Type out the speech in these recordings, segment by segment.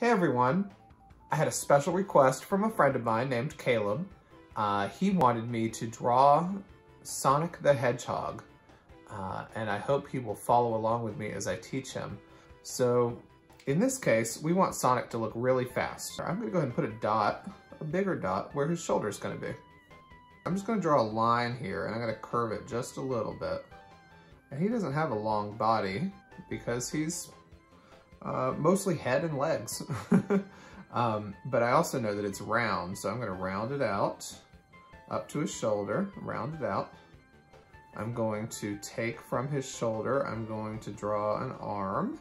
Hey everyone, I had a special request from a friend of mine named Caleb. He wanted me to draw Sonic the Hedgehog, and I hope he will follow along with me as I teach him. So in this case, we want Sonic to look really fast. I'm gonna go ahead and put a dot, a bigger dot, where his shoulder's gonna be. I'm just gonna draw a line here and I'm gonna curve it just a little bit. And he doesn't have a long body because he's mostly head and legs. But I also know that it's round, so I'm gonna round it out up to his shoulder, round it out. I'm going to take from his shoulder, I'm going to draw an arm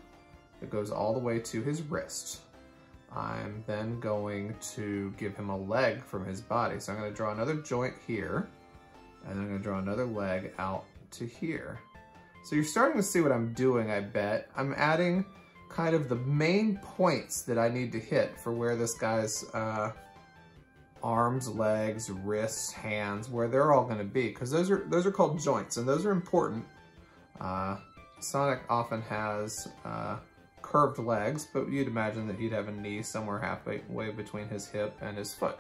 that goes all the way to his wrist. I'm then going to give him a leg from his body. So I'm gonna draw another joint here, and then I'm gonna draw another leg out to here. So you're starting to see what I'm doing, I bet. I'm adding kind of the main points that I need to hit for where this guy's arms, legs, wrists, hands, where they're all gonna be, because those are called joints, and those are important. Sonic often has curved legs, but you'd imagine that he'd have a knee somewhere halfway between his hip and his foot.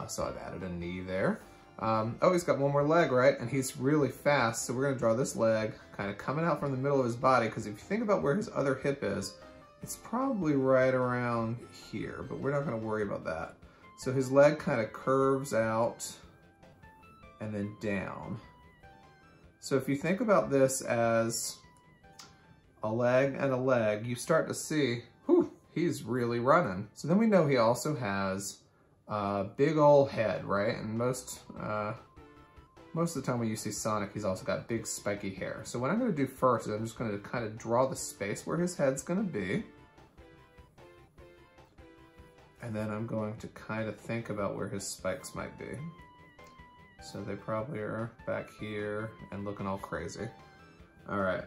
So I've added a knee there. Oh, he's got one more leg, right? And he's really fast, so we're gonna draw this leg kind of coming out from the middle of his body, because if you think about where his other hip is, it's probably right around here, but we're not gonna worry about that. So his leg kind of curves out and then down. So if you think about this as a leg and a leg, you start to see, whew, he's really running. So then we know he also has a big old head, right? And most of the time when you see Sonic, he's also got big spiky hair. So what I'm gonna do first is I'm just gonna kind of draw the space where his head's gonna be. And then I'm going to kind of think about where his spikes might be. So they probably are back here and looking all crazy. All right.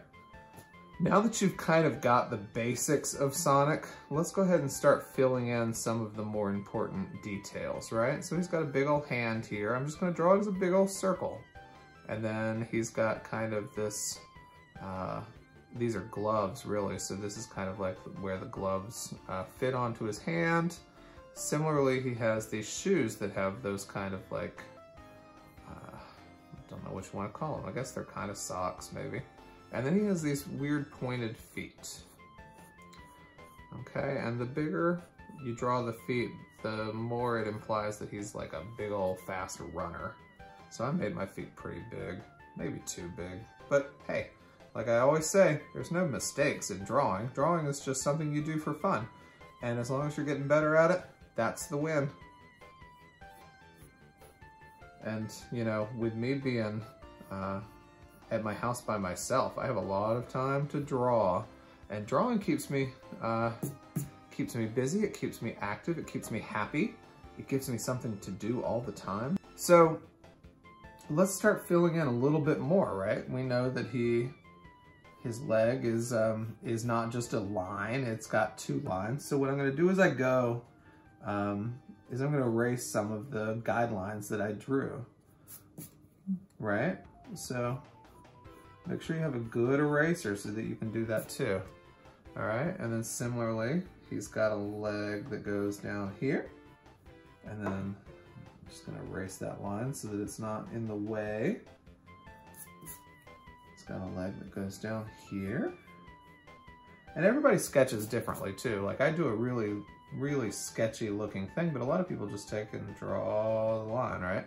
Now that you've kind of got the basics of Sonic, let's go ahead and start filling in some of the more important details, right? So he's got a big old hand here. I'm just gonna draw it as a big old circle. And then he's got kind of this, these are gloves really, so this is kind of like where the gloves fit onto his hand. Similarly, he has these shoes that have those kind of like, I don't know what you want to call them. I guess they're kind of socks maybe. And then he has these weird pointed feet. Okay, and the bigger you draw the feet, the more it implies that he's like a big old fast runner. So I made my feet pretty big, maybe too big. But hey, like I always say, there's no mistakes in drawing. Drawing is just something you do for fun. And as long as you're getting better at it, that's the win. And you know, with me being at my house by myself, I have a lot of time to draw, and drawing keeps me busy, it keeps me active, it keeps me happy, it gives me something to do all the time. So let's start filling in a little bit more, right? We know that his leg is not just a line, it's got two lines. So what I'm gonna do as I go is I'm gonna erase some of the guidelines that I drew, right? So make sure you have a good eraser so that you can do that too. All right, and then similarly, he's got a leg that goes down here. And then I'm just gonna erase that line so that it's not in the way. It's got a leg that goes down here. And everybody sketches differently too. Like I do a really sketchy looking thing, but a lot of people just take and draw the line, right?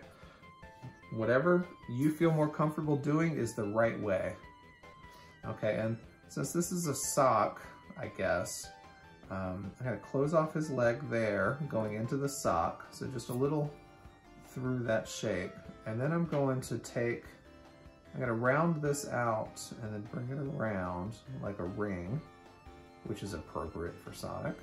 Whatever you feel more comfortable doing is the right way. Okay, and since this is a sock, I guess, I'm gonna close off his leg there, going into the sock, so just a little through that shape. And then I'm gonna round this out and then bring it around like a ring, which is appropriate for Sonic.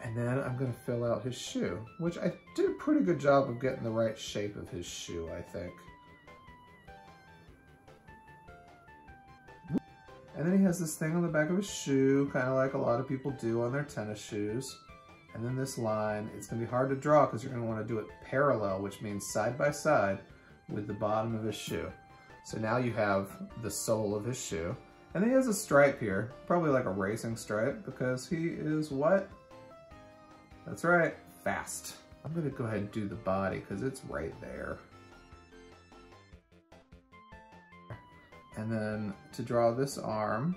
And then I'm gonna fill out his shoe, which I did a pretty good job of getting the right shape of his shoe, I think. And then he has this thing on the back of his shoe, kind of like a lot of people do on their tennis shoes. And then this line, it's gonna be hard to draw because you're gonna wanna do it parallel, which means side by side with the bottom of his shoe. So now you have the sole of his shoe. And he has a stripe here, probably like a racing stripe, because he is what? That's right, fast. I'm gonna go ahead and do the body because it's right there. And then to draw this arm,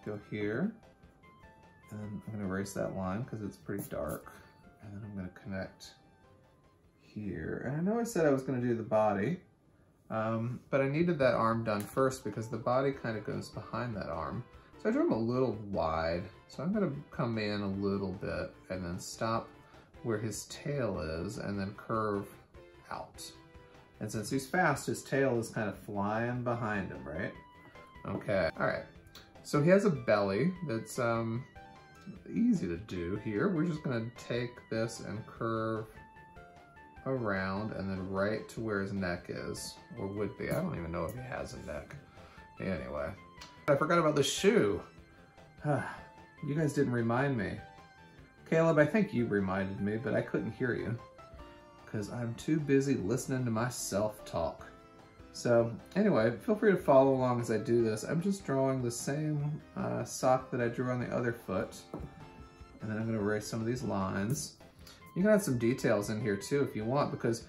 go here. And then I'm gonna erase that line because it's pretty dark. And then I'm gonna connect here. And I know I said I was gonna do the body, but I needed that arm done first because the body kind of goes behind that arm. So I drew him a little wide. So I'm gonna come in a little bit and then stop where his tail is and then curve out. And since he's fast, his tail is kind of flying behind him, right? Okay, all right. So he has a belly that's easy to do here. We're just gonna take this and curve around and then right to where his neck is, or would be. I don't even know if he has a neck. Anyway, I forgot about the shoe. You guys didn't remind me. Caleb, I think you reminded me, but I couldn't hear you because I'm too busy listening to myself talk. So anyway, feel free to follow along as I do this. I'm just drawing the same sock that I drew on the other foot. And then I'm gonna erase some of these lines. You can add some details in here too if you want, because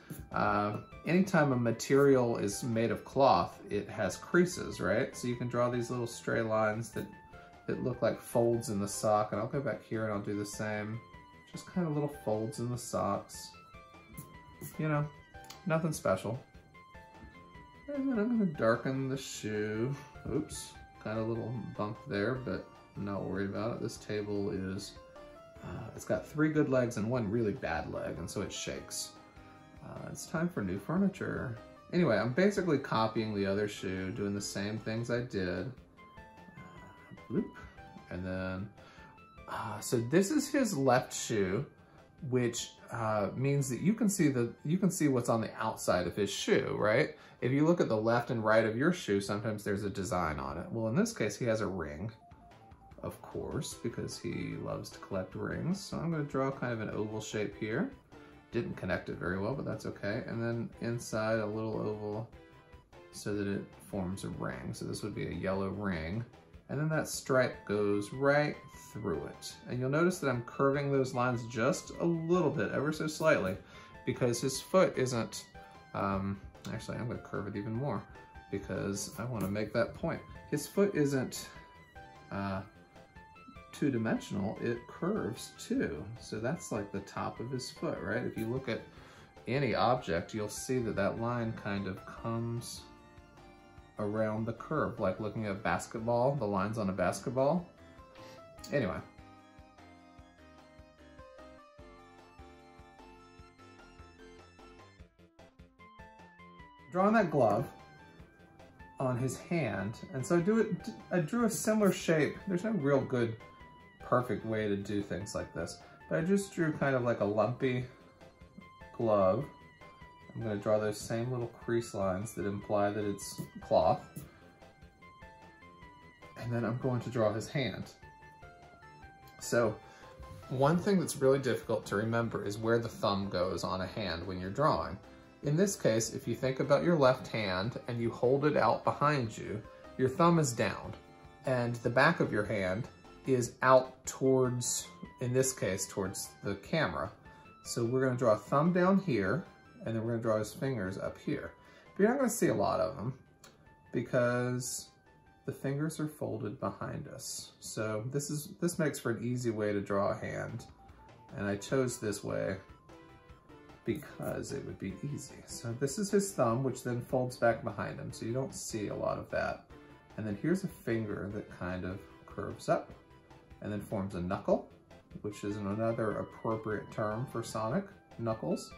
anytime a material is made of cloth, it has creases, right? So you can draw these little stray lines that look like folds in the sock. And I'll go back here and I'll do the same. Just kind of little folds in the socks. You know, nothing special. And then I'm gonna darken the shoe. Oops, got a little bump there, but I'm not worried about it. This table is, it's got 3 good legs and 1 really bad leg, and so it shakes. It's time for new furniture. Anyway, I'm basically copying the other shoe, doing the same things I did. Bloop. And then, so this is his left shoe, which means that you can see what's on the outside of his shoe, right? If you look at the left and right of your shoe, sometimes there's a design on it. Well, in this case, he has a ring, of course, because he loves to collect rings. So I'm gonna draw kind of an oval shape here. Didn't connect it very well, but that's okay. And then inside a little oval so that it forms a ring. So this would be a yellow ring. And then that stripe goes right through it. And you'll notice that I'm curving those lines just a little bit, ever so slightly, because his foot isn't, actually I'm gonna curve it even more because I wanna make that point. His foot isn't two-dimensional, it curves too. So that's like the top of his foot, right? If you look at any object, you'll see that that line kind of comes around the curve, like looking at basketball, the lines on a basketball. Anyway. Drawing that glove on his hand, and so I drew a similar shape. There's no real good, perfect way to do things like this, but I just drew kind of like a lumpy glove. I'm going to draw those same little crease lines that imply that it's cloth. And then I'm going to draw his hand. So one thing that's really difficult to remember is where the thumb goes on a hand when you're drawing. In this case, if you think about your left hand and you hold it out behind you, your thumb is down and the back of your hand is out towards, in this case, towards the camera. So we're going to draw a thumb down here, and then we're gonna draw his fingers up here. But you're not gonna see a lot of them because the fingers are folded behind us. So this makes for an easy way to draw a hand. And I chose this way because it would be easy. So this is his thumb, which then folds back behind him. So you don't see a lot of that. And then here's a finger that kind of curves up and then forms a knuckle, which is another appropriate term for Sonic, knuckles.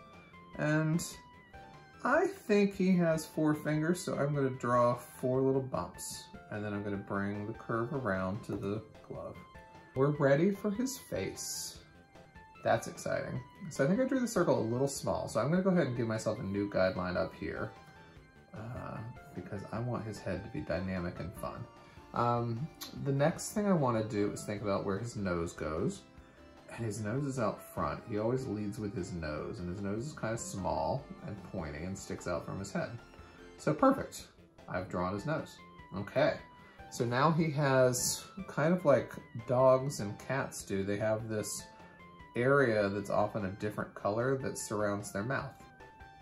And I think he has 4 fingers, so I'm going to draw 4 little bumps. And then I'm going to bring the curve around to the glove. We're ready for his face. That's exciting. So I think I drew the circle a little small, so I'm going to go ahead and give myself a new guideline up here because I want his head to be dynamic and fun. The next thing I want to do is think about where his nose goes. And his nose is out front. He always leads with his nose, and his nose is kind of small and pointy and sticks out from his head. So perfect. I've drawn his nose. Okay, so now he has kind of like dogs and cats do. They have this area that's often a different color that surrounds their mouth.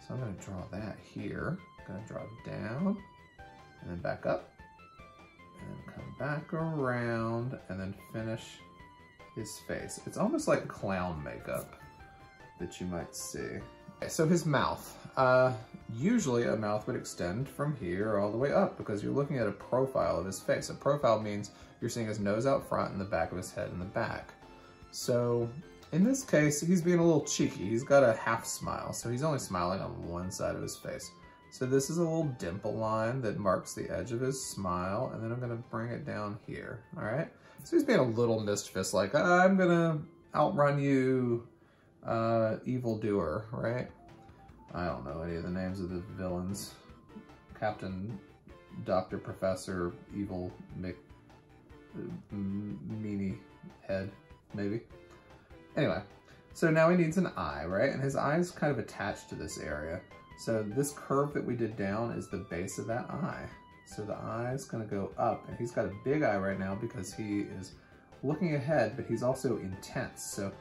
So I'm gonna draw that here. I'm gonna draw it down and then back up and then come back around and then finish his face. It's almost like clown makeup that you might see. Okay, so his mouth. Usually a mouth would extend from here all the way up because you're looking at a profile of his face. A profile means you're seeing his nose out front and the back of his head in the back. So in this case, he's being a little cheeky. He's got a half smile, so he's only smiling on one side of his face. So this is a little dimple line that marks the edge of his smile, and then I'm gonna bring it down here, all right? So he's being a little mischievous, like, I'm gonna outrun you, evildoer, right? I don't know any of the names of the villains. Captain, Dr. Professor, Evil, Meanie Head, maybe. Anyway, so now he needs an eye, right? And his eye is kind of attached to this area. So this curve that we did down is the base of that eye. So the eye is gonna go up, and he's got a big eye right now because he is looking ahead, but he's also intense. So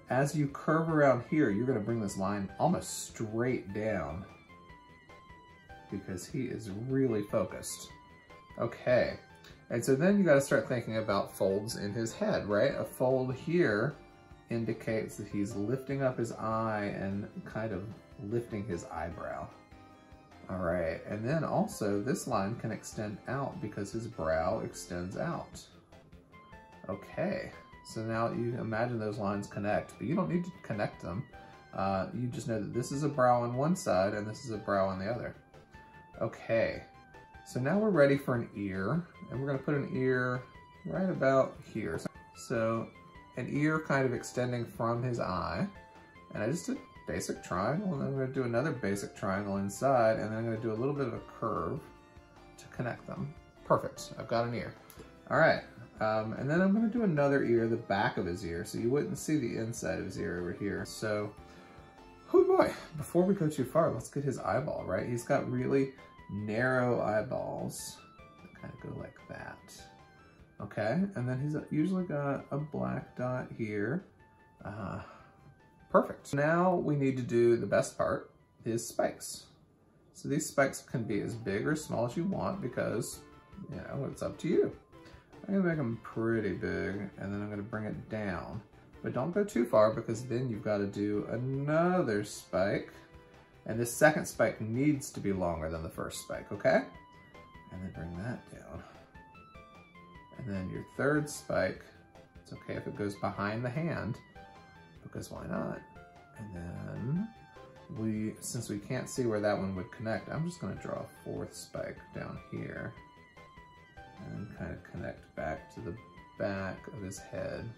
as you curve around here, you're gonna bring this line almost straight down because he is really focused. Okay, and so then you gotta start thinking about folds in his head, right? A fold here indicates that he's lifting up his eye and kind of lifting his eyebrow. All right, and then also this line can extend out because his brow extends out. Okay. So now you imagine those lines connect, but you don't need to connect them. You just know that this is a brow on one side and this is a brow on the other. Okay, so now we're ready for an ear, and we're gonna put an ear right about here. So an ear kind of extending from his eye, and I just did a basic triangle, and then I'm gonna do another basic triangle inside, and then I'm gonna do a little bit of a curve to connect them. Perfect, I've got an ear. All right. And then I'm gonna do another ear, the back of his ear, so you wouldn't see the inside of his ear over here. So, oh boy, before we go too far, let's get his eyeball, right? He's got really narrow eyeballs that kind of go like that. Okay, and then he's usually got a black dot here. Perfect. Now we need to do the best part, his spikes. So these spikes can be as big or small as you want because, you know, it's up to you. I'm gonna make them pretty big, and then I'm gonna bring it down. But don't go too far because then you've got to do another spike. And this second spike needs to be longer than the first spike, okay? And then bring that down. And then your third spike, it's okay if it goes behind the hand, because why not? And then since we can't see where that one would connect, I'm just gonna draw a fourth spike down here. And kind of connect back to the back of his head.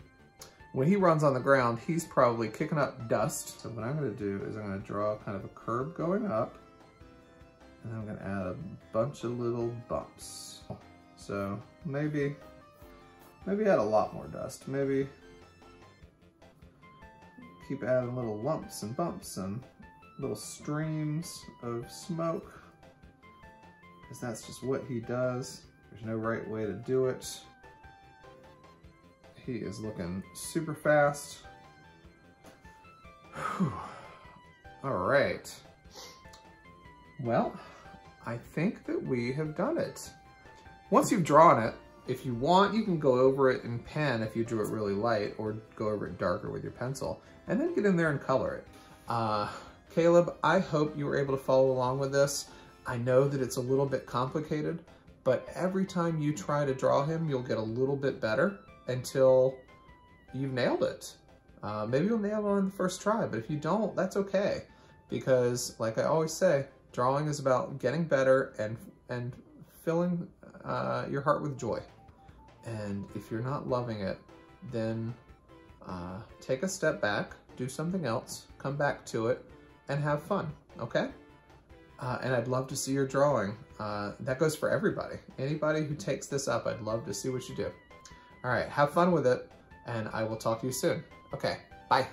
When he runs on the ground, he's probably kicking up dust. So what I'm gonna do is I'm gonna draw kind of a curve going up, and then I'm gonna add a bunch of little bumps. So maybe add a lot more dust. Maybe keep adding little lumps and bumps and little streams of smoke, because that's just what he does. There's no right way to do it. He is looking super fast. Whew. All right. Well, I think that we have done it. Once you've drawn it, if you want, you can go over it in pen if you drew it really light, or go over it darker with your pencil, and then get in there and color it. Caleb, I hope you were able to follow along with this. I know that it's a little bit complicated, but every time you try to draw him, you'll get a little bit better until you've nailed it. Maybe you'll nail it on the first try, but if you don't, that's okay. Because like I always say, drawing is about getting better and filling your heart with joy. And if you're not loving it, then take a step back, do something else, come back to it, and have fun, okay? And I'd love to see your drawing. That goes for everybody. Anybody who takes this up, I'd love to see what you do. All right, have fun with it, and I will talk to you soon. Okay, bye.